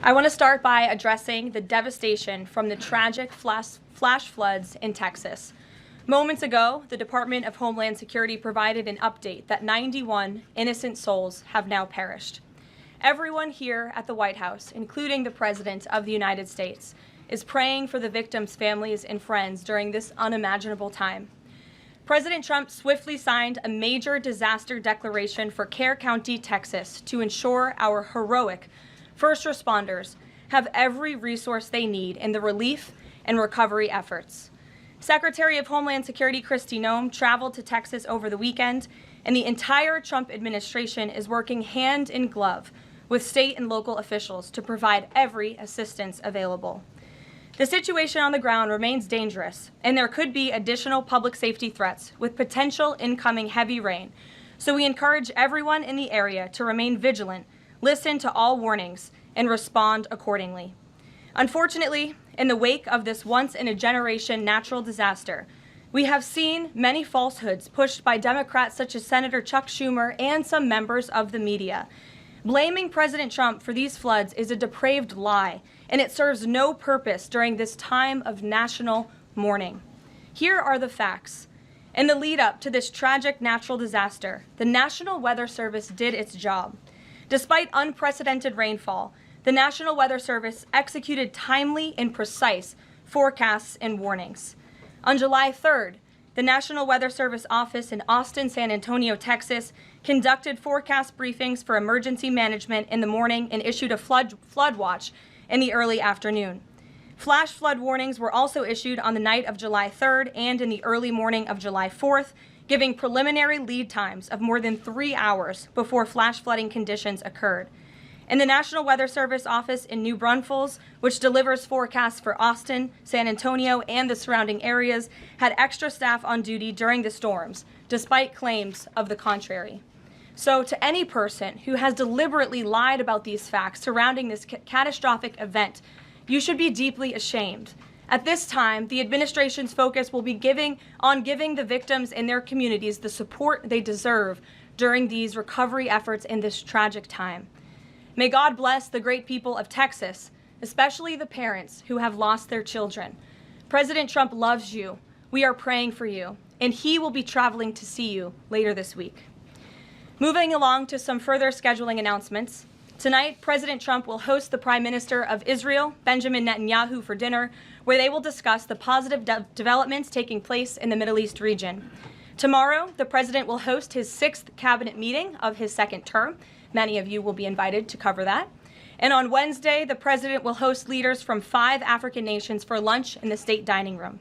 I want to start by addressing the devastation from the tragic flash floods in Texas. Moments ago, the Department of Homeland Security provided an update that 91 innocent souls have now perished. Everyone here at the White House, including the President of the United States, is praying for the victims' families and friends during this unimaginable time. President Trump swiftly signed a major disaster declaration for Kerr County, Texas, to ensure our heroic first responders have every resource they need in the relief and recovery efforts. Secretary of Homeland Security Kristi Noem traveled to Texas over the weekend, and the entire Trump administration is working hand in glove with state and local officials to provide every assistance available. The situation on the ground remains dangerous, and there could be additional public safety threats with potential incoming heavy rain, so we encourage everyone in the area to remain vigilant, listen to all warnings, and respond accordingly. Unfortunately, in the wake of this once-in-a-generation natural disaster, we have seen many falsehoods pushed by Democrats such as Senator Chuck Schumer and some members of the media. Blaming President Trump for these floods is a depraved lie, and it serves no purpose during this time of national mourning. Here are the facts. In the lead up to this tragic natural disaster, the National Weather Service did its job. Despite unprecedented rainfall, the National Weather Service executed timely and precise forecasts and warnings. On July 3rd, the National Weather Service office in Austin, San Antonio, Texas, conducted forecast briefings for emergency management in the morning and issued a flood watch in the early afternoon. Flash flood warnings were also issued on the night of July 3rd and in the early morning of July 4th, giving preliminary lead times of more than 3 hours before flash flooding conditions occurred. And the National Weather Service office in New Braunfels, which delivers forecasts for Austin, San Antonio, and the surrounding areas, had extra staff on duty during the storms, despite claims of the contrary. So to any person who has deliberately lied about these facts surrounding this catastrophic event, you should be deeply ashamed. At this time, the administration's focus will be giving the victims and their communities the support they deserve during these recovery efforts in this tragic time. May God bless the great people of Texas, especially the parents who have lost their children. President Trump loves you. We are praying for you, and he will be traveling to see you later this week. Moving along to some further scheduling announcements. Tonight, President Trump will host the Prime Minister of Israel, Benjamin Netanyahu, for dinner, where they will discuss the positive developments taking place in the Middle East region. Tomorrow, the President will host his 6th cabinet meeting of his 2nd term. Many of you will be invited to cover that. And on Wednesday, the President will host leaders from 5 African nations for lunch in the state dining room.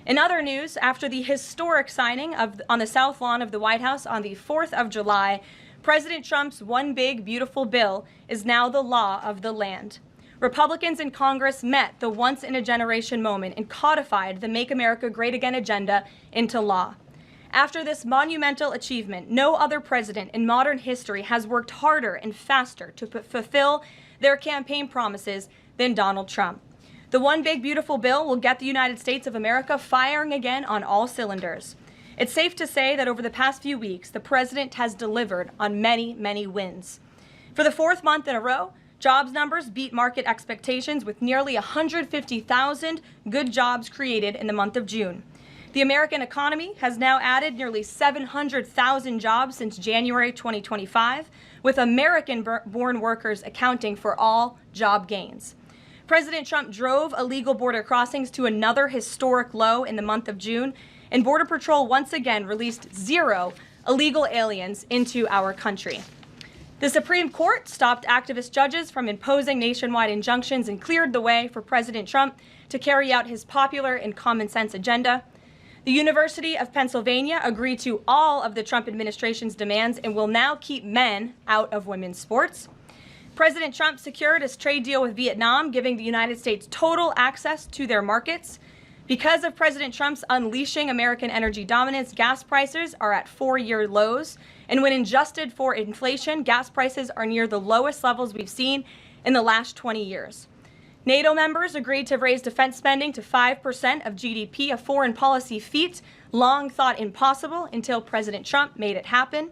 In other news, after the historic signing on the South Lawn of the White House on the 4th of July, President Trump's One Big Beautiful Bill is now the law of the land. Republicans in Congress met the once-in-a-generation moment and codified the Make America Great Again agenda into law. After this monumental achievement, no other president in modern history has worked harder and faster to fulfill their campaign promises than Donald Trump. The One Big Beautiful Bill will get the United States of America firing again on all cylinders. It's safe to say that over the past few weeks, the president has delivered on many, many wins. For the 4th month in a row, jobs numbers beat market expectations with nearly 150,000 good jobs created in the month of June. The American economy has now added nearly 700,000 jobs since January 2025, with American-born workers accounting for all job gains. President Trump drove illegal border crossings to another historic low in the month of June, and Border Patrol once again released 0 illegal aliens into our country. The Supreme Court stopped activist judges from imposing nationwide injunctions and cleared the way for President Trump to carry out his popular and common sense agenda. The University of Pennsylvania agreed to all of the Trump administration's demands and will now keep men out of women's sports. President Trump secured his trade deal with Vietnam, giving the United States total access to their markets. Because of President Trump's unleashing American energy dominance, gas prices are at 4-year lows. And when adjusted for inflation, gas prices are near the lowest levels we've seen in the last 20 years. NATO members agreed to raise defense spending to 5% of GDP, a foreign policy feat long thought impossible until President Trump made it happen.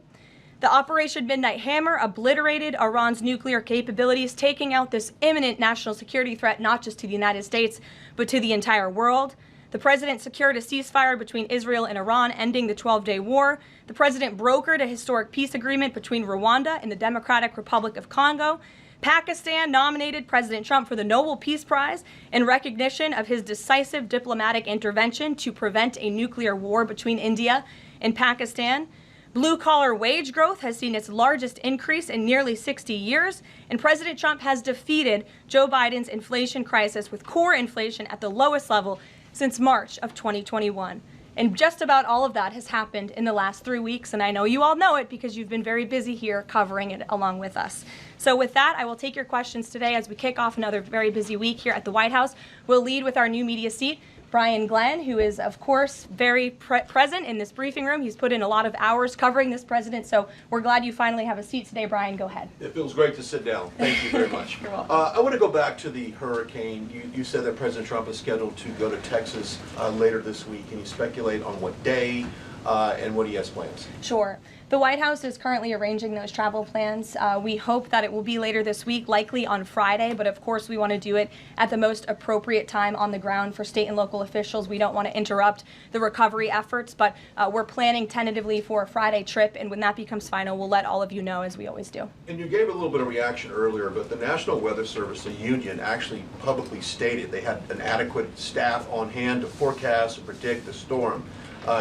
The Operation Midnight Hammer obliterated Iran's nuclear capabilities, taking out this imminent national security threat, not just to the United States, but to the entire world. The president secured a ceasefire between Israel and Iran, ending the 12-day war. The president brokered a historic peace agreement between Rwanda and the Democratic Republic of Congo. Pakistan nominated President Trump for the Nobel Peace Prize in recognition of his decisive diplomatic intervention to prevent a nuclear war between India and Pakistan. Blue-collar wage growth has seen its largest increase in nearly 60 years, and President Trump has defeated Joe Biden's inflation crisis with core inflation at the lowest level since March of 2021. And just about all of that has happened in the last 3 weeks, and I know you all know it because you've been very busy here covering it along with us. So with that, I will take your questions today as we kick off another very busy week here at the White House. We'll lead with our new media seat, Brian Glenn, who is, of course, very present in this briefing room. He's put in a lot of hours covering this president, so we're glad you finally have a seat today. Brian, go ahead. It feels great to sit down. Thank you very much. You're welcome. I want to go back to the hurricane. You said that President Trump is scheduled to go to Texas later this week. Can you speculate on what day and what he has plans? Sure. The White House is currently arranging those travel plans. We hope that it will be later this week, likely on Friday, but of course we want to do it at the most appropriate time on the ground for state and local officials. We don't want to interrupt the recovery efforts, but we're planning tentatively for a Friday trip, and when that becomes final, we'll let all of you know, as we always do. And you gave a little bit of reaction earlier, but the National Weather Service, the union, actually publicly stated they had an adequate staff on hand to forecast and predict the storm.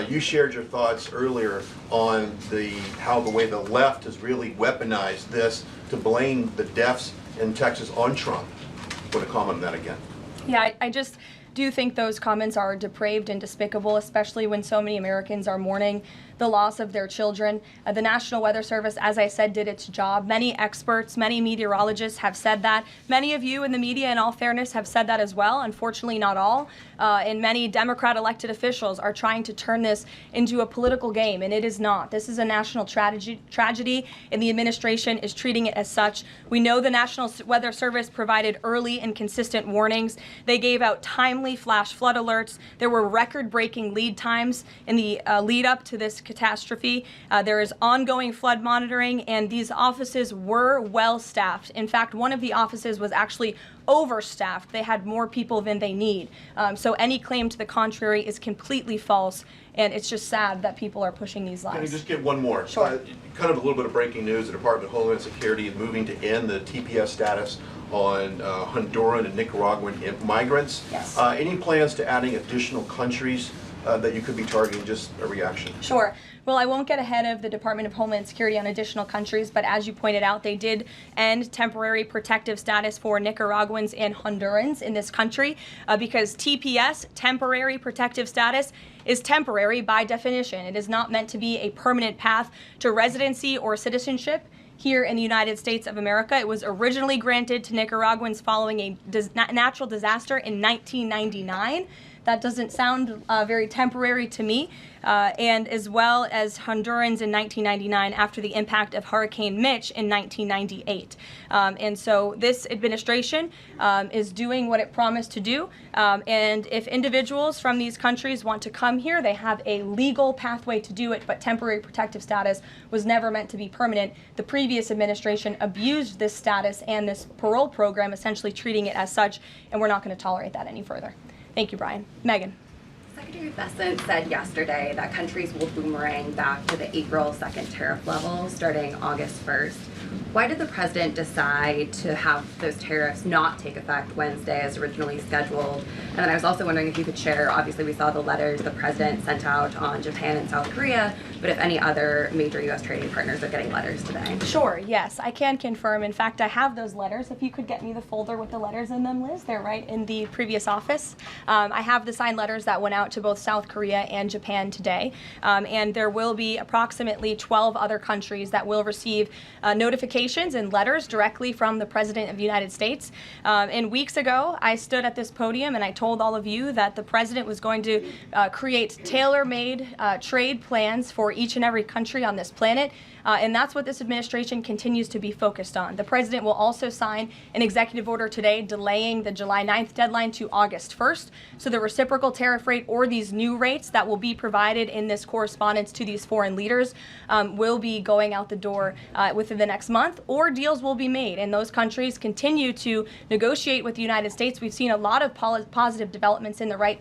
You shared your thoughts earlier on how the way the left has really weaponized this to blame the deaths in Texas on Trump. Want to comment on that again? Yeah, I just do think those comments are depraved and despicable, especially when so many Americans are mourning the loss of their children. The National Weather Service, as I said, did its job. Many experts, many meteorologists have said that. Many of you in the media, in all fairness, have said that as well. Unfortunately, not all. And many Democrat elected officials are trying to turn this into a political game, and it is not. This is a national tragedy, and the administration is treating it as such. We know the National Weather Service provided early and consistent warnings. They gave out timely flash flood alerts. There were record-breaking lead times in the lead up to this catastrophe. There is ongoing flood monitoring, and these offices were well staffed. In fact, one of the offices was actually overstaffed. They had more people than they need. So any claim to the contrary is completely false, and it's just sad that people are pushing these lies. Can you just get one more? Sure. Kind of a little bit of breaking news. The Department of Homeland Security is moving to end the TPS status on Honduran and Nicaraguan migrants. Yes. Any plans to adding additional countries that you could be targeting? Just a reaction. Sure. Well, I won't get ahead of the Department of Homeland Security on additional countries, but as you pointed out, they did end temporary protective status for Nicaraguans and Hondurans in this country because TPS, temporary protective status, is temporary by definition. It is not meant to be a permanent path to residency or citizenship here in the United States of America. It was originally granted to Nicaraguans following a natural disaster in 1999. That doesn't sound very temporary to me, and as well as Hondurans in 1999 after the impact of Hurricane Mitch in 1998. And so this administration is doing what it promised to do, and if individuals from these countries want to come here, they have a legal pathway to do it, but temporary protective status was never meant to be permanent. The previous administration abused this status and this parole program, essentially treating it as such, and we're not going to tolerate that any further. Thank you, Brian. Megan. Secretary Bessent said yesterday that countries will boomerang back to the April 2nd tariff level starting August 1st. Why did the president decide to have those tariffs not take effect Wednesday as originally scheduled? And then I was also wondering if you could share, obviously we saw the letters the president sent out on Japan and South Korea, but if any other major U.S. trading partners are getting letters today. Sure, yes, I can confirm. In fact, I have those letters. If you could get me the folder with the letters in them, Liz, they're right in the previous office. I have the signed letters that went out to both South Korea and Japan today. And there will be approximately 12 other countries that will receive notification communications and letters directly from the President of the United States. And weeks ago, I stood at this podium and I told all of you that the President was going to create tailor-made trade plans for each and every country on this planet. And that's what this administration continues to be focused on. The President will also sign an executive order today delaying the July 9th deadline to August 1st. So the reciprocal tariff rate or these new rates that will be provided in this correspondence to these foreign leaders will be going out the door within the next month, or deals will be made. And those countries continue to negotiate with the United States. We've seen a lot of positive developments in the right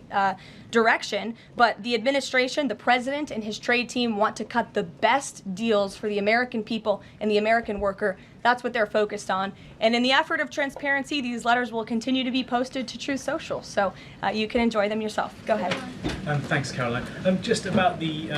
direction, but the administration, the President and his trade team want to cut the best deals for the American people and the American worker. That's what they're focused on. And in the effort of transparency, these letters will continue to be posted to Truth Social, so you can enjoy them yourself. Go ahead. Thanks, Caroline. Just about the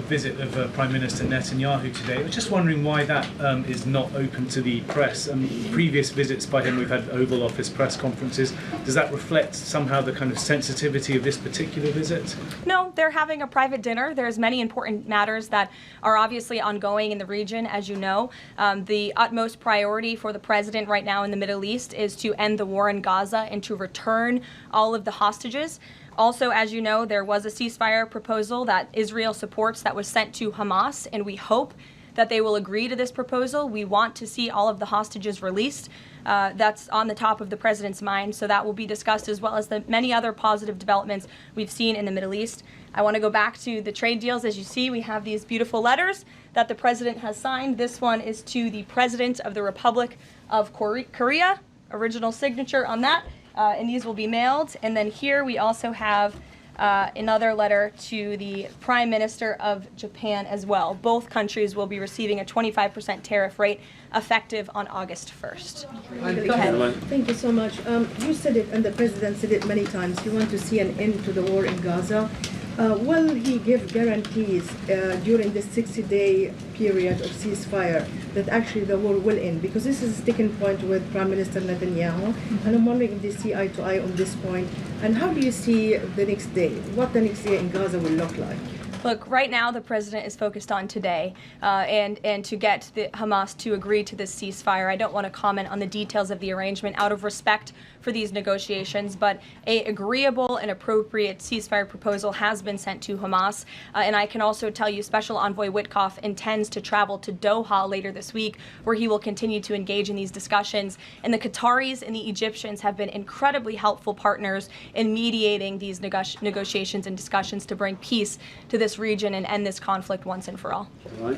visit of Prime Minister Netanyahu today, I was just wondering why that is not open to the press. Previous visits by him, we've had Oval Office press conferences. Does that reflect somehow the kind of sensitivity of this particular visit? No, they're having a private dinner. There's many important matters that are obviously ongoing in the region, as you know. The utmost priority for the President right now in the Middle East is to end the war in Gaza and to return all of the hostages. Also, as you know, there was a ceasefire proposal that Israel supports that was sent to Hamas, and we hope that they will agree to this proposal. We want to see all of the hostages released. That's on the top of the President's mind, so that will be discussed, as well as the many other positive developments we've seen in the Middle East. I want to go back to the trade deals. As you see, we have these beautiful letters that the President has signed. This one is to the President of the Republic of Korea, original signature on that, and these will be mailed. And then here we also have another letter to the Prime Minister of Japan as well. Both countries will be receiving a 25% tariff rate effective on August 1st. Go ahead. Thank you so much. You said it, and the President said it many times, you want to see an end to the war in Gaza. Will he give guarantees during this 60-day period of ceasefire that actually the war will end? Because this is a sticking point with Prime Minister Netanyahu, and I'm wondering if they see eye to eye on this point. And how do you see the next day? What the next day in Gaza will look like? Look, right now the President is focused on today and to get the Hamas to agree to this ceasefire. I don't want to comment on the details of the arrangement out of respect for these negotiations, but a agreeable and appropriate ceasefire proposal has been sent to Hamas. And I can also tell you Special Envoy Witkoff intends to travel to Doha later this week, where he will continue to engage in these discussions. And the Qataris and the Egyptians have been incredibly helpful partners in mediating these negotiations and discussions to bring peace to this region and end this conflict once and for all.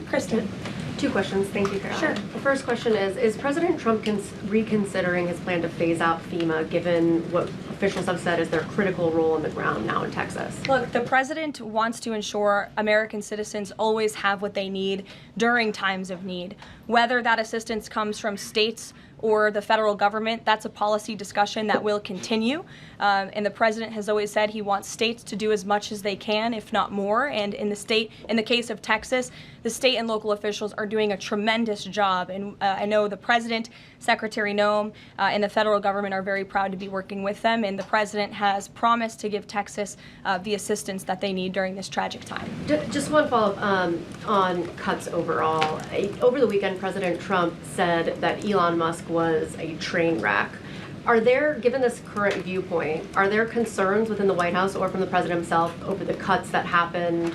Kristen. Two questions. Thank you, Caroline. Sure. The first question is President Trump reconsidering his plan to phase out FEMA, given what officials have said is their critical role on the ground now in Texas? Look, the President wants to ensure American citizens always have what they need during times of need. Whether that assistance comes from states or the federal government, that's a policy discussion that will continue. And the President has always said he wants states to do as much as they can, if not more. And in the case of Texas, the state and local officials are doing a tremendous job. And I know the President, Secretary Noem, and the federal government are very proud to be working with them. And the President has promised to give Texas the assistance that they need during this tragic time. Just one follow-up on cuts overall. Over the weekend, President Trump said that Elon Musk was a train wreck. Are there, given this current viewpoint, are there concerns within the White House or from the President himself over the cuts that happened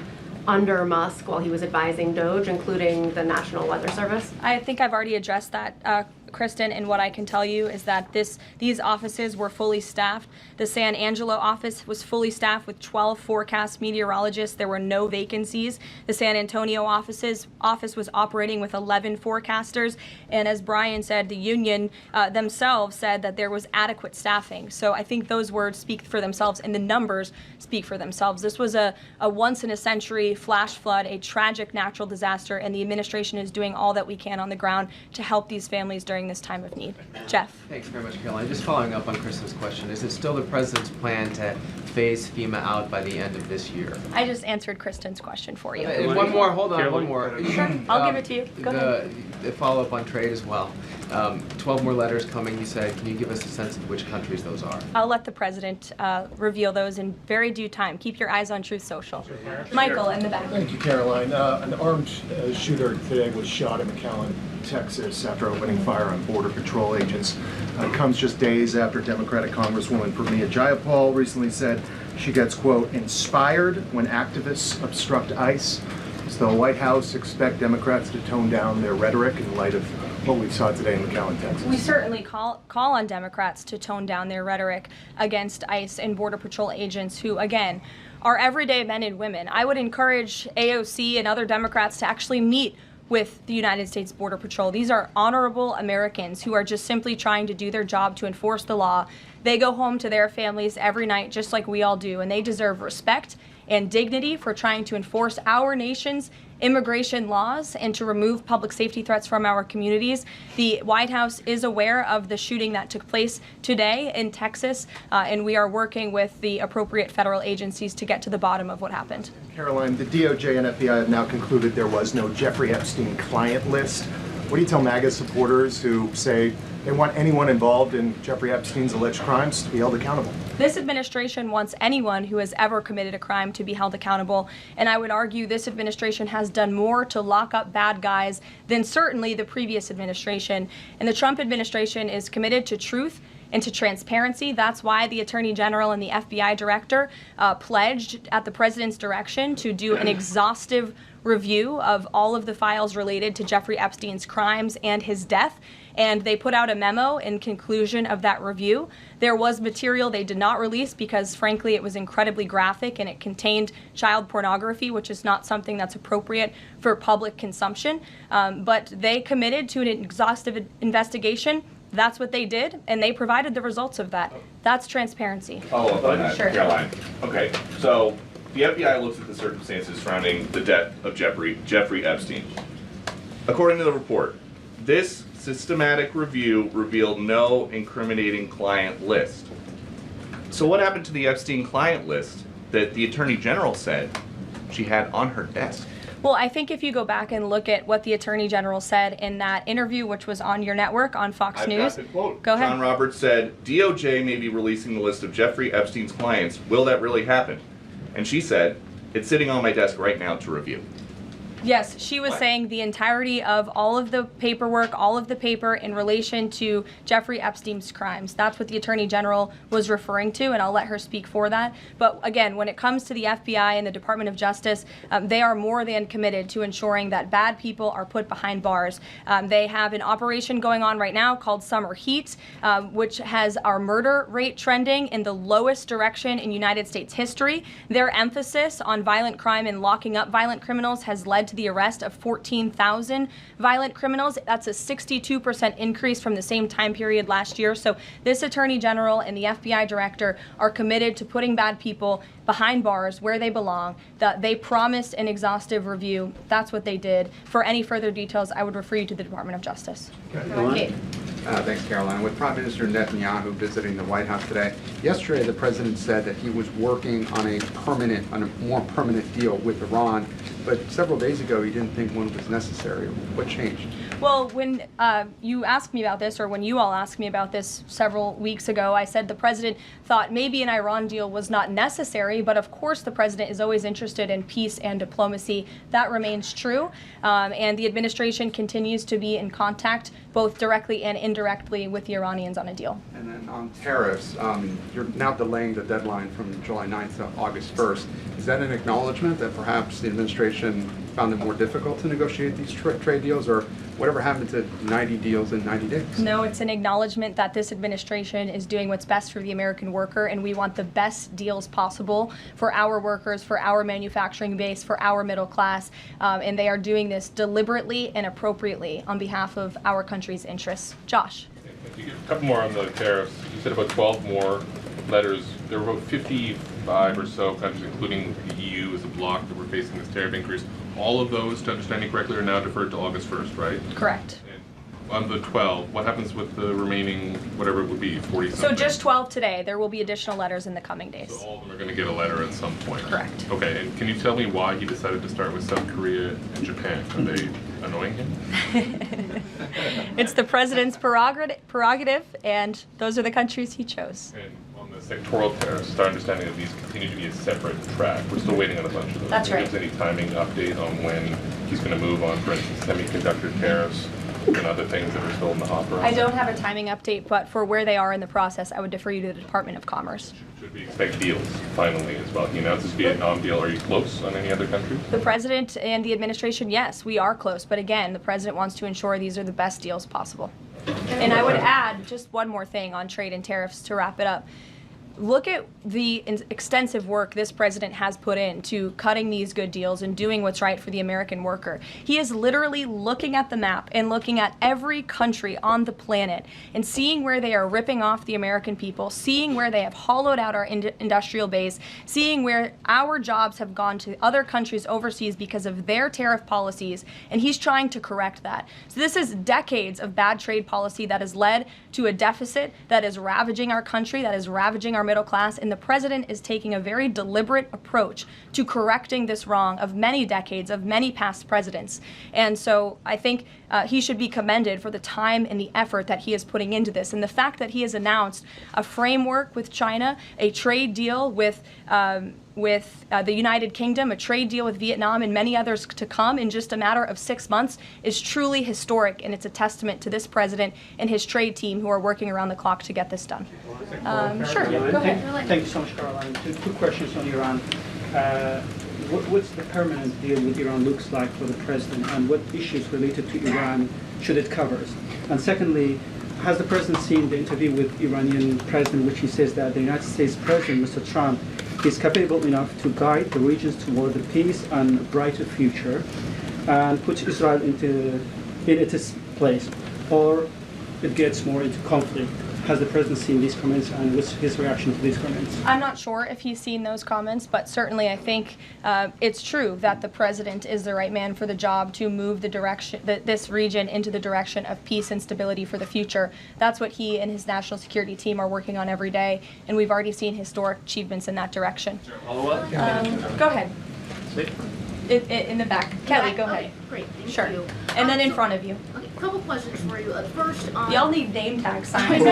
under Musk while he was advising DOGE, including the National Weather Service? I think I've already addressed that, Kristen, and what I can tell you is that these offices were fully staffed. The San Angelo office was fully staffed with 12 forecast meteorologists. There were no vacancies. The San Antonio office was operating with 11 forecasters, and as Brian said, the union themselves said that there was adequate staffing. So I think those words speak for themselves, and the numbers speak for themselves. This was a once-in-a-century flash flood, a tragic natural disaster, and the administration is doing all that we can on the ground to help these families during this time of need. Jeff. Thanks very much, Caroline. Just following up on Kristen's question, is it still the President's plan to phase FEMA out by the end of this year? I just answered Kristen's question for you. One more, hold on, one more. Sure, I'll give it to you. Go ahead. The follow-up on trade as well. 12 more letters coming, you said. Can you give us a sense of which countries those are? I'll let the President reveal those in very due time. Keep your eyes on Truth Social. Michael in the back. Thank you, Caroline. An armed shooter today was shot in McAllen. Texas after opening fire on Border Patrol agents. Comes just days after Democratic Congresswoman Pramila Jayapal recently said she gets, quote, inspired when activists obstruct ICE. Does the White House expect Democrats to tone down their rhetoric in light of what we saw today in McAllen, Texas? We certainly call on Democrats to tone down their rhetoric against ICE and Border Patrol agents who, again, are everyday men and women. I would encourage AOC and other Democrats to actually meet with the United States Border Patrol. These are honorable Americans who are just simply trying to do their job to enforce the law. They go home to their families every night just like we all do, and they deserve respect and dignity for trying to enforce our nation's immigration laws and to remove public safety threats from our communities. The White House is aware of the shooting that took place today in Texas, and we are working with the appropriate federal agencies to get to the bottom of what happened. Karoline, the DOJ and FBI have now concluded there was no Jeffrey Epstein client list. What do you tell MAGA supporters who say they want anyone involved in Jeffrey Epstein's alleged crimes to be held accountable? This administration wants anyone who has ever committed a crime to be held accountable, and I would argue this administration has done more to lock up bad guys than certainly the previous administration. And the Trump administration is committed to truth and to transparency. That's why the Attorney General and the FBI Director pledged at the President's direction to do an exhaustive review of all of the files related to Jeffrey Epstein's crimes and his death. And they put out a memo in conclusion of that review. There was material they did not release because, frankly, it was incredibly graphic and it contained child pornography, which is not something that's appropriate for public consumption. But they committed to an exhaustive investigation. That's what they did, and they provided the results of that. That's transparency. Follow up on that, Sure. Caroline. Okay, so the FBI looks at the circumstances surrounding the death of Jeffrey Epstein. According to the report, this systematic review revealed no incriminating client list. So what happened to the Epstein client list that the Attorney General said she had on her desk? Well, I think if you go back and look at what the Attorney General said in that interview, which was on your network on Fox News. I've got the quote. Go ahead. John Roberts said, DOJ may be releasing the list of Jeffrey Epstein's clients. Will that really happen? And she said, it's sitting on my desk right now to review. Yes, she was saying the entirety of all of the paperwork, all of the paper in relation to Jeffrey Epstein's crimes. That's what the Attorney General was referring to, and I'll let her speak for that. But again, when it comes to the FBI and the Department of Justice, they are more than committed to ensuring that bad people are put behind bars. They have an operation going on right now called Summer Heat, which has our murder rate trending in the lowest direction in United States history. Their emphasis on violent crime and locking up violent criminals has led to the arrest of 14,000 violent criminals. That's a 62% increase from the same time period last year. So this Attorney General and the FBI Director are committed to putting bad people behind bars where they belong. They promised an exhaustive review. That's what they did. For any further details, I would refer you to the Department of Justice. Okay. Thanks, Caroline. With Prime Minister Netanyahu visiting the White House today, yesterday the president said that he was working on a more permanent deal with Iran, but several days ago he didn't think one was necessary. What changed? Well, when you asked me about this, or when you all asked me about this several weeks ago, I said the president thought maybe an Iran deal was not necessary, but of course the president is always interested in peace and diplomacy. That remains true, and the administration continues to be in contact, both directly and indirectly, with the Iranians on a deal. And then on tariffs, you're now delaying the deadline from July 9th to August 1st. Is that an acknowledgement that perhaps the administration found it more difficult to negotiate these trade deals, or whatever happened to 90 deals in 90 days? No, it's an acknowledgement that this administration is doing what's best for the American worker, and we want the best deals possible for our workers, for our manufacturing base, for our middle class, and they are doing this deliberately and appropriately on behalf of our country's interests. Josh. A couple more on the tariffs. You said about 12 more letters. There were about 55 or so countries, including the EU as a bloc, that were facing this tariff increase. All of those, to understand you correctly, are now deferred to August 1st, right? Correct. And on the 12, what happens with the remaining, whatever it would be, 40 something? So just 12 today. There will be additional letters in the coming days. So all of them are going to get a letter at some point? Correct. Okay, and can you tell me why he decided to start with South Korea and Japan? Are they annoying him? It's the president's prerogative, and those are the countries he chose. And on the sectoral tariffs, it's our understanding that these continue to be a separate track. We're still waiting on a bunch of those. That's right. Is there any timing update on when he's going to move on, for instance, semiconductor tariffs and other things that are still in the hopper? I don't have a timing update, but for where they are in the process, I would defer you to the Department of Commerce. Should we expect deals finally as well? He announced this Vietnam deal. Are you close on any other countries? The president and the administration, yes, we are close. But again, the president wants to ensure these are the best deals possible. And I would add just one more thing on trade and tariffs to wrap it up. Look at the extensive work this president has put into cutting these good deals and doing what's right for the American worker. He is literally looking at the map and looking at every country on the planet and seeing where they are ripping off the American people, seeing where they have hollowed out our industrial base, seeing where our jobs have gone to other countries overseas because of their tariff policies, and he's trying to correct that. So this is decades of bad trade policy that has led to a deficit that is ravaging our country, that is ravaging our middle class, and the president is taking a very deliberate approach to correcting this wrong of many decades, of many past presidents. And so I think he should be commended for the time and the effort that he is putting into this. And the fact that he has announced a framework with China, a trade deal with the United Kingdom, a trade deal with Vietnam, and many others to come in just a matter of 6 months is truly historic, and it's a testament to this president and his trade team who are working around the clock to get this done. Sure, go ahead. Thank you so much, Caroline. Two questions on Iran. What's the permanent deal with Iran looks like for the president, and what issues related to Iran should it cover? And secondly, has the president seen the interview with Iranian president, which he says that the United States president, Mr. Trump, is capable enough to guide the regions toward the peace and brighter future and put Israel in its place, or it gets more into conflict? Has the president seen these comments, and what's his reaction to these comments? I'm not sure if he's seen those comments, but certainly I think it's true that the president is the right man for the job to move the direction, this region into the direction of peace and stability for the future. That's what he and his national security team are working on every day, and we've already seen historic achievements in that direction. Go ahead. In the back. Kelly, go ahead. Great, thank Sure. you. And then in front of you. Okay, a couple questions for you. First, Y'all need name tag signs.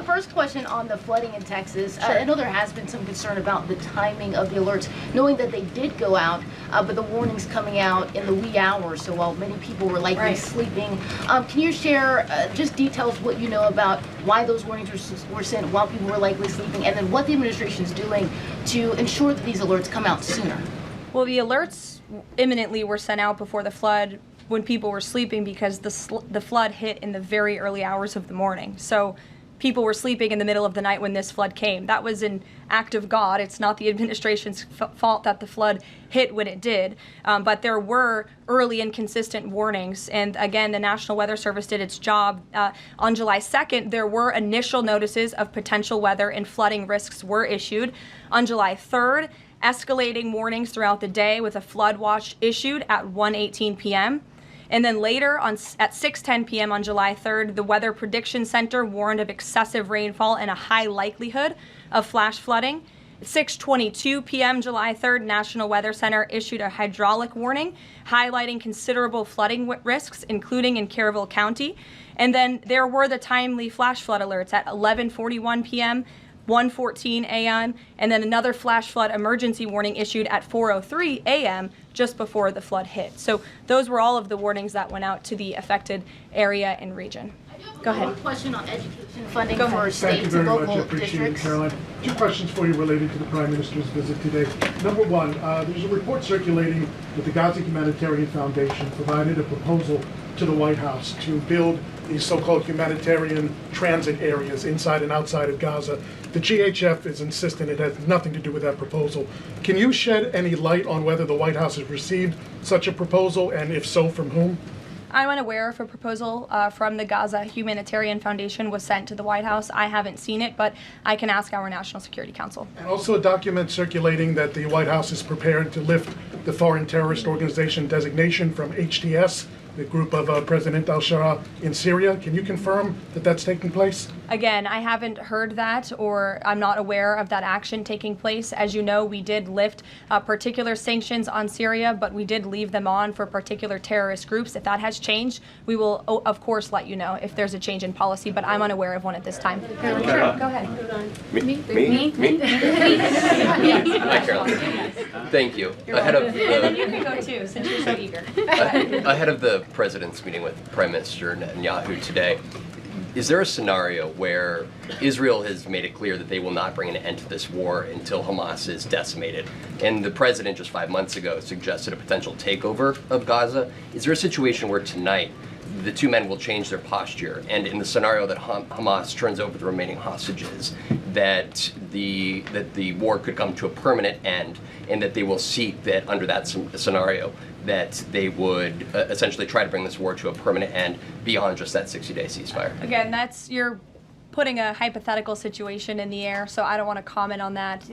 First question on the flooding in Texas. Sure. I know there has been some concern about the timing of the alerts, knowing that they did go out, but the warnings coming out in the wee hours, so while many people were likely sleeping. Can you share just details what you know about why those warnings were sent while people were likely sleeping, and then what the administration is doing to ensure that these alerts come out sooner? Well, the alerts imminently were sent out before the flood when people were sleeping because the flood hit in the very early hours of the morning. So people were sleeping in the middle of the night when this flood came. That was an act of God. It's not the administration's fault that the flood hit when it did. But there were early and consistent warnings. And again, the National Weather Service did its job. On July 2nd, there were initial notices of potential weather and flooding risks were issued. On July 3rd, escalating warnings throughout the day with a flood watch issued at 1:18 p.m. And then later at 6:10 p.m. on July 3rd, the Weather Prediction Center warned of excessive rainfall and a high likelihood of flash flooding. At 6:22 p.m. July 3rd, National Weather Center issued a hydraulic warning highlighting considerable flooding risks, including in Caryville County. And then there were the timely flash flood alerts at 11:41 p.m., 1:14 a.m., and then another flash flood emergency warning issued at 4:03 a.m. just before the flood hit. So those were all of the warnings that went out to the affected area and region. Go ahead. One question on education funding Go for ahead. states Thank you very and much. I local appreciate it, districts. Caroline. Two questions for you related to the Prime Minister's visit today. Number one, there's a report circulating that the Gaza Humanitarian Foundation provided a proposal to the White House to build these so-called humanitarian transit areas inside and outside of Gaza. The GHF is insistent it has nothing to do with that proposal. Can you shed any light on whether the White House has received such a proposal, and if so, from whom? I'm unaware if a proposal from the Gaza Humanitarian Foundation was sent to the White House. I haven't seen it, but I can ask our National Security Council. And also a document circulating that the White House is prepared to lift the Foreign Terrorist Organization designation from HTS, the group of President al-Shara in Syria. Can you confirm that that's taking place? Again, I haven't heard that, or I'm not aware of that action taking place. As you know, we did lift particular sanctions on Syria, but we did leave them on for particular terrorist groups. If that has changed, we will, of course, let you know if there's a change in policy, but I'm unaware of one at this time. Sure, go ahead. Me? Hi, Caroline. Thank you. Ahead of And then you can go too, since you're so eager. ahead of the president's meeting with Prime Minister Netanyahu today, is there a scenario where Israel has made it clear that they will not bring an end to this war until Hamas is decimated? And the president just 5 months ago suggested a potential takeover of Gaza. Is there a situation where tonight the two men will change their posture, and in the scenario that Hamas turns over the remaining hostages, that the war could come to a permanent end, and that they will seek that under that scenario that they would essentially try to bring this war to a permanent end beyond just that 60-day ceasefire? Again, you're putting a hypothetical situation in the air, so I don't want to comment on that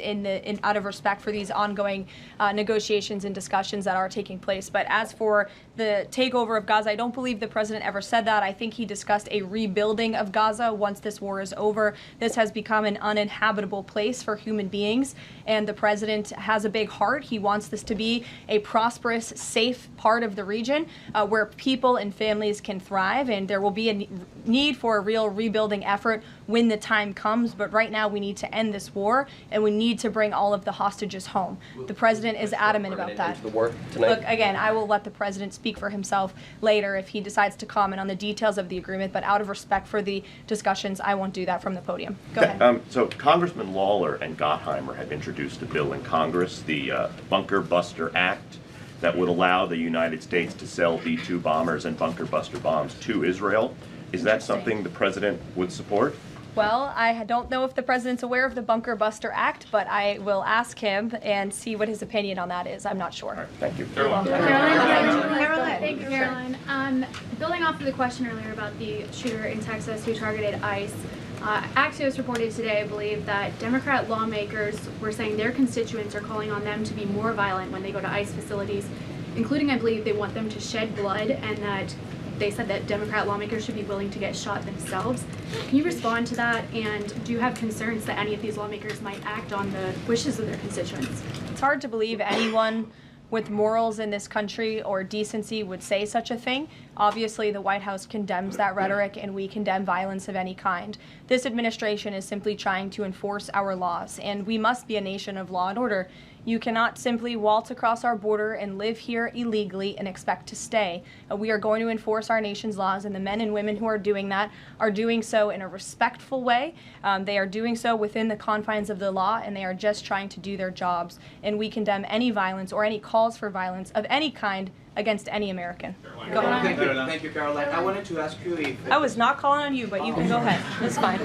out of respect for these ongoing negotiations and discussions that are taking place. But as for the takeover of Gaza, I don't believe the president ever said that. I think he discussed a rebuilding of Gaza once this war is over. This has become an uninhabitable place for human beings, and the president has a big heart. He wants this to be a prosperous, safe part of the region where people and families can thrive, and there will be a need for a real rebuilding effort when the time comes. But right now we need to end this war, and we need to bring all of the hostages home. The president is adamant about that. The war tonight? Look, again, I will let the president speak for himself later if he decides to comment on the details of the agreement, but out of respect for the discussions, I won't do that from the podium. Go ahead. So Congressman Lawler and Gottheimer have introduced a bill in Congress, the Bunker Buster Act, that would allow the United States to sell B-2 bombers and bunker buster bombs to Israel. Is that something the president would support? Well, I don't know if the president's aware of the Bunker Buster Act, but I will ask him and see what his opinion on that is. I'm not sure. Right, thank you. Caroline. Thank you, Caroline. Building off of the question earlier about the shooter in Texas who targeted ICE, Axios reported today, I believe, that Democrat lawmakers were saying their constituents are calling on them to be more violent when they go to ICE facilities, including, I believe, they want them to shed blood, and that they said that Democrat lawmakers should be willing to get shot themselves. Can you respond to that, and do you have concerns that any of these lawmakers might act on the wishes of their constituents? It's hard to believe anyone with morals in this country or decency would say such a thing. Obviously, the White House condemns that rhetoric, and we condemn violence of any kind. This administration is simply trying to enforce our laws, and we must be a nation of law and order. You cannot simply waltz across our border and live here illegally and expect to stay. We are going to enforce our nation's laws, and the men and women who are doing that are doing so in a respectful way. They are doing so within the confines of the law, and they are just trying to do their jobs. And we condemn any violence or any calls for violence of any kind against any American. Go ahead. Thank you, Caroline. I wanted to ask you if... I was not calling on you, but you can go ahead. It's fine.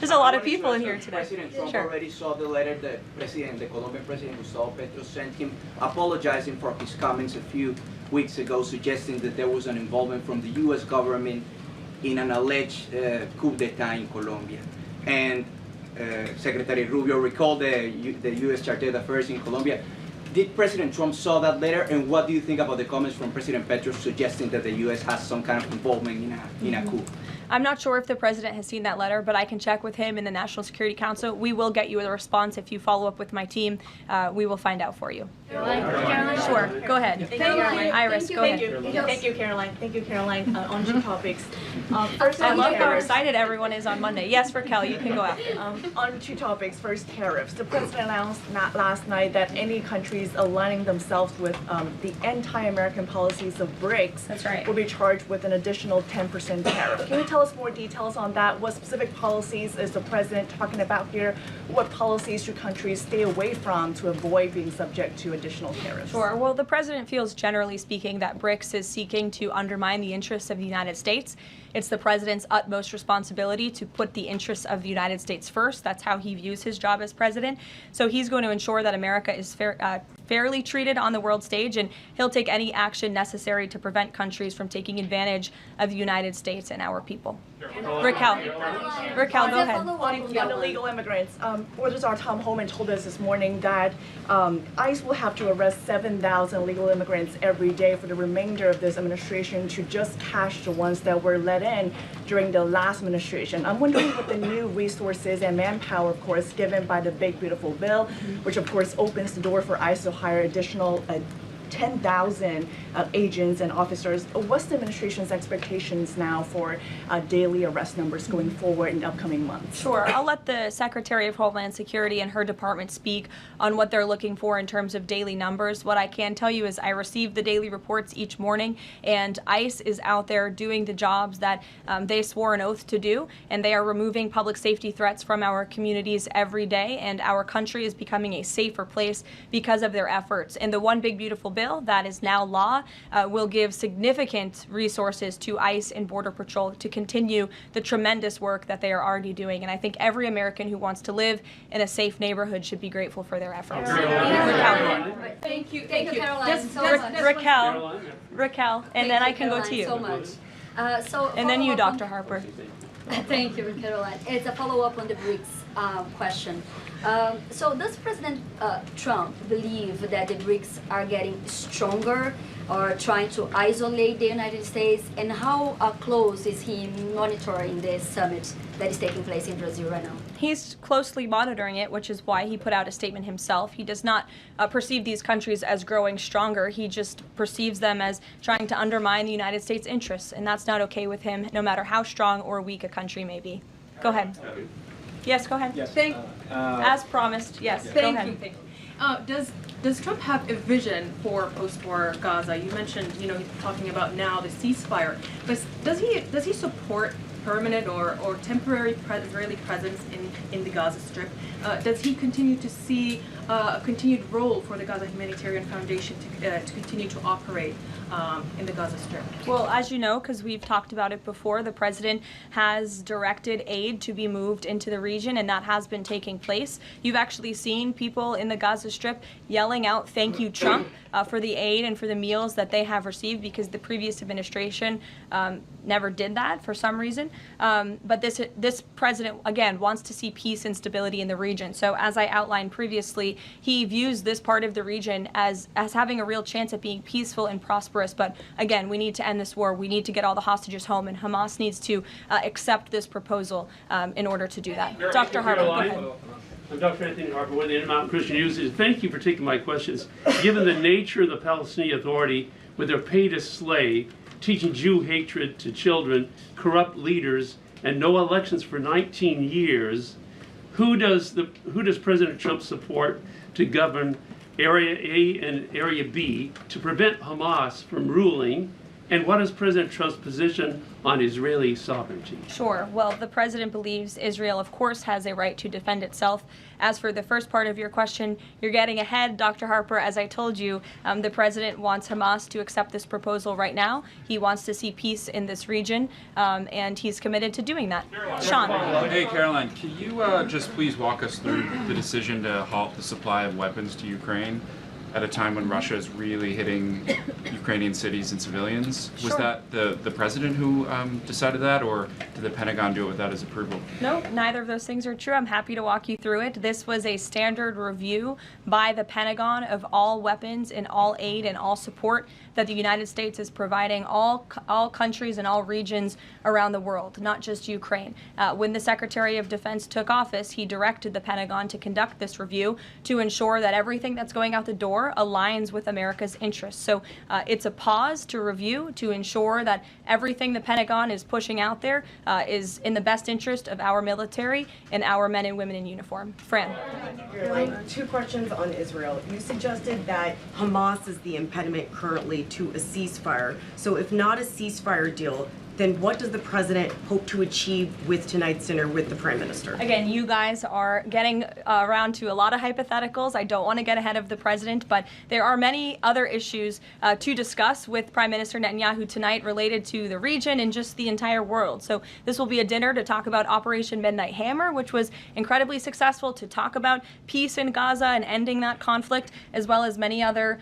There's a lot of people in here today. President Trump already saw the letter that the Colombian president Gustavo Petro sent him, apologizing for his comments a few weeks ago, suggesting that there was an involvement from the U.S. government in an alleged coup d'etat in Colombia. And Secretary Rubio recalled the U.S. Chargé d'Affaires in Colombia. Did President Trump saw that letter, and what do you think about the comments from President Petro suggesting that the U.S. has some kind of involvement in a coup? I'm not sure if the president has seen that letter, but I can check with him in the National Security Council. We will get you a response if you follow up with my team. We will find out for you. Caroline? Sure, go ahead. Thank you, Caroline. Iris, go ahead. Thank you, Caroline. Thank you, Caroline. On two topics. First, I on love how tariffs. excited everyone is on Monday. Yes, Raquel, you can go after. On two topics. First, tariffs. The president announced last night that any countries aligning themselves with the anti-American policies of BRICS That's right. will be charged with an additional 10% tariff. Can you tell us more details on that? What specific policies is the president talking about here? What policies should countries stay away from to avoid being subject to additional tariffs? Sure. Well, the president feels, generally speaking, that BRICS is seeking to undermine the interests of the United States. It's the president's utmost responsibility to put the interests of the United States first. That's how he views his job as president. So he's going to ensure that America is fairly treated on the world stage, and he'll take any action necessary to prevent countries from taking advantage of the United States and our people. Raquel, go ahead. On the illegal immigrants, Registrar Tom Homan told us this morning that ICE will have to arrest 7,000 illegal immigrants every day for the remainder of this administration to just catch the ones that were let in during the last administration. I'm wondering what the new resources and manpower, of course, given by the Big Beautiful Bill, which of course opens the door for ICE to hire additional 10,000 agents and officers. What's the administration's expectations now for daily arrest numbers going forward in the upcoming months? Sure. I'll let the Secretary of Homeland Security and her department speak on what they're looking for in terms of daily numbers. What I can tell you is I receive the daily reports each morning, and ICE is out there doing the jobs that they swore an oath to do, and they are removing public safety threats from our communities every day, and our country is becoming a safer place because of their efforts. And the One Big Beautiful Bill that is now law will give significant resources to ICE and Border Patrol to continue the tremendous work that they are already doing. And I think every American who wants to live in a safe neighborhood should be grateful for their efforts. Thank you, Karoline. Raquel, and then I can go to you. So much. And then you, Dr. Harper. Thank you, Karoline. It's a follow-up on the BRICS question. So does President Trump believe that the BRICS are getting stronger or trying to isolate the United States? And how close is he monitoring this summit that is taking place in Brazil right now? He's closely monitoring it, which is why he put out a statement himself. He does not perceive these countries as growing stronger. He just perceives them as trying to undermine the United States' interests, and that's not okay with him, no matter how strong or weak a country may be. Go ahead. Yes, go ahead. Yes. As promised, yes, go ahead. Thank you. Does Trump have a vision for post-war Gaza? You mentioned, he's talking about now the ceasefire, but does he support permanent or temporary Israeli presence in the Gaza Strip? Does he continue to see a continued role for the Gaza Humanitarian Foundation to continue to operate in the Gaza Strip? Well, as you know, because we've talked about it before, the president has directed aid to be moved into the region, and that has been taking place. You've actually seen people in the Gaza Strip yelling out, "Thank you, Trump," for the aid and for the meals that they have received, because the previous administration never did that for some reason. But this president, again, wants to see peace and stability in the region. So as I outlined previously, he views this part of the region as having a real chance at being peaceful and prosperous. But again, we need to end this war. We need to get all the hostages home, and Hamas needs to accept this proposal in order to do that. Dr. Harper, go ahead. I'm Dr. Anthony Harper with the Intermountain Christian News. Thank you for taking my questions. Given the nature of the Palestinian Authority, with their pay to slay, teaching Jew hatred to children, corrupt leaders, and no elections for 19 years, who does President Trump support to govern Area A and Area B to prevent Hamas from ruling? And what is President Trump's position on Israeli sovereignty? Sure. Well, the president believes Israel, of course, has a right to defend itself. As for the first part of your question, you're getting ahead, Dr. Harper. As I told you, the president wants Hamas to accept this proposal right now. He wants to see peace in this region, and he's committed to doing that. Sean. Hey, Caroline, can you just please walk us through the decision to halt the supply of weapons to Ukraine at a time when Russia is really hitting Ukrainian cities and civilians? Was that the president who decided that, or did the Pentagon do it without his approval? No, neither of those things are true. I'm happy to walk you through it. This was a standard review by the Pentagon of all weapons and all aid and all support that the United States is providing all countries and all regions around the world, not just Ukraine. When the Secretary of Defense took office, he directed the Pentagon to conduct this review to ensure that everything that's going out the door aligns with America's interests. So it's a pause to review to ensure that everything the Pentagon is pushing out there is in the best interest of our military and our men and women in uniform. Fran. Two questions on Israel. You suggested that Hamas is the impediment currently to a ceasefire. So if not a ceasefire deal, then what does the president hope to achieve with tonight's dinner with the prime minister? Again, you guys are getting around to a lot of hypotheticals. I don't want to get ahead of the president, but there are many other issues to discuss with Prime Minister Netanyahu tonight related to the region and just the entire world. So this will be a dinner to talk about Operation Midnight Hammer, which was incredibly successful, to talk about peace in Gaza and ending that conflict, as well as many other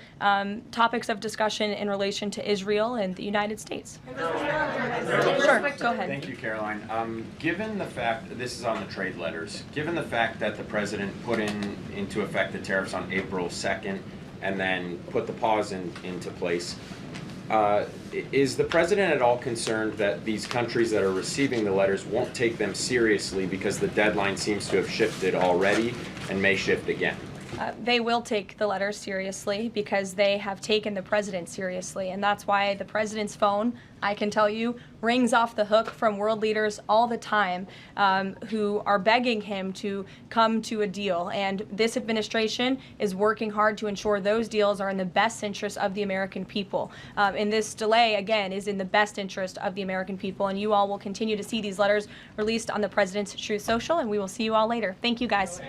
topics of discussion in relation to Israel and the United States. Sure, go ahead. Thank you, Caroline. Given the fact, this is on the trade letters, given the fact that the president put into effect the tariffs on April 2nd and then put the pause into place, is the president at all concerned that these countries that are receiving the letters won't take them seriously because the deadline seems to have shifted already and may shift again? They will take the letters seriously because they have taken the president seriously, and that's why the president's phone, I can tell you, rings off the hook from world leaders all the time who are begging him to come to a deal. And this administration is working hard to ensure those deals are in the best interest of the American people. And this delay, again, is in the best interest of the American people. And you all will continue to see these letters released on the president's Truth Social, and we will see you all later. Thank you, guys.